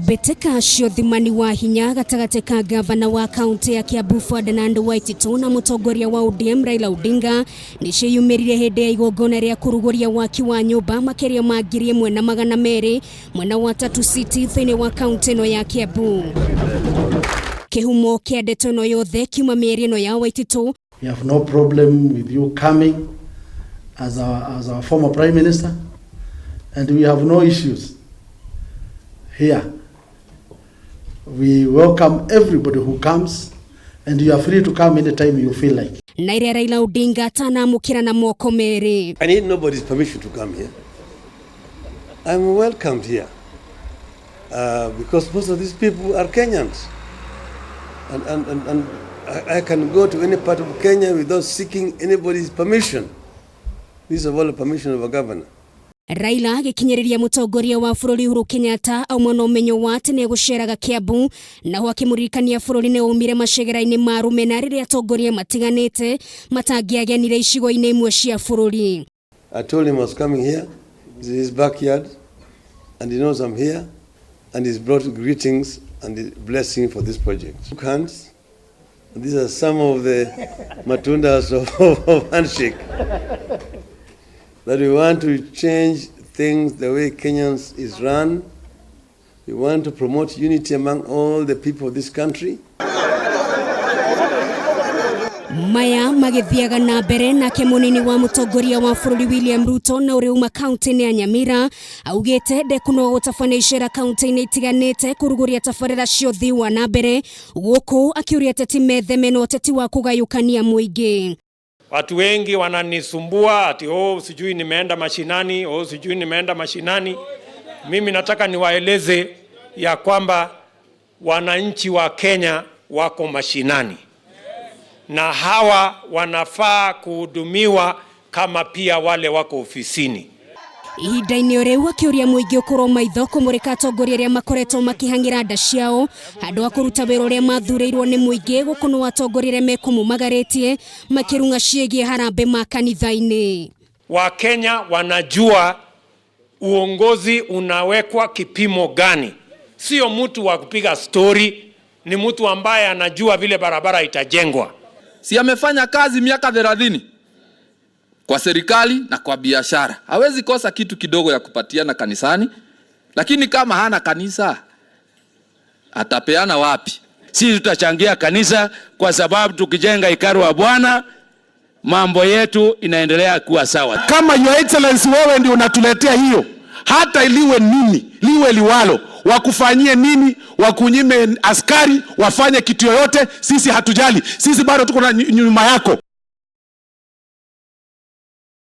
Beteka thimani wa hinya gatagate ka gavana wa kaunti ya Kiambu Ferdinad Waititu na mutongoria wa ODM Raila Odinga niciyumirire hindi ya igongona ria kuruguria waki wa nyumba makeria ma 1,200 mwena wa Tatu City thiini wa kaunti no ya Kiambu. Kihumo kia ndeto no yothe kiuma miario no ya Waititu. We have no problem with you coming as our former Prime Minister, and we have no issues here. We welcome everybody who comes, and you are free to come anytime you feel like. Naire Raila Odinga tanamukira na moko meri. I need nobody's permission to come here. I'm welcomed here because most of these people are Kenyans, and I can go to any part of Kenya without seeking anybody's permission. This is all the permission of a governor. Raila gikinyereria mutongoria wa bururi Uhuru Kenyatta au mwana umenyo wa tene guceraga Kiambu na wakimurikania bururi ne umire macegera-ini ma rumena riria atongoria matiganite matangiagenire icigo-ini imwe cia bururi. I told him I was coming here. This is his backyard, and he knows I'm here, and he's brought greetings and blessing for this project. Shook hands. And these are some of the matundas of handshake. That we want to change things the way Kenyans is run. We want to promote unity among all the people of this country. Maya magithiaga na mbere na kemunini wa mutongoria wa bururi William Ruto na uriuma kaunti-ini ya Nyamira augite ndekuno gutabania icera kaunti-ini itiganite kuruguria tabarĩra ciothe wa na mbere guku akiuria teti metheme no teti wa kugayukania muingi. Watu wengi wananisumbua ati sijui nimeenda mashinani, sijui nimeenda mashinani. Mimi nataka niwaeleze ya kwamba wananchi wa Kenya wako mashinani. Na hawa wanafaa kuhudumiwa kama pia wale wako ofisini. Ihinda-ini riu akiuria muingi ukorwo maitho kumurika atongoria aria makoretwo makihangira nda ciao handu wa kuruta wira uria mathurirwo ni muingi gukunwo atongoria aria mekumumagaritie makirunga ciĩgie harambe ma kanitha-ini. Wakenya wanajua uongozi unawekwa kipimo gani. Sio mtu wa kupiga story, ni mtu ambaye anajua vile barabara itajengwa. Si amefanya kazi miaka 30 kwa serikali na kwa biashara. Hawezi kosa kitu kidogo ya kupatiana kanisani, lakini kama hana kanisa atapeana wapi? Sisi tutachangia kanisa kwa sababu tukijenga hekalu wa Bwana mambo yetu inaendelea kuwa sawa. Kama Your Excellency wewe ndio unatuletea hiyo, hata iliwe nini, liwe liwalo, wakufanyie nini, wakunyime askari, wafanye kitu yoyote, sisi hatujali. Sisi bado tuko nyuma yako.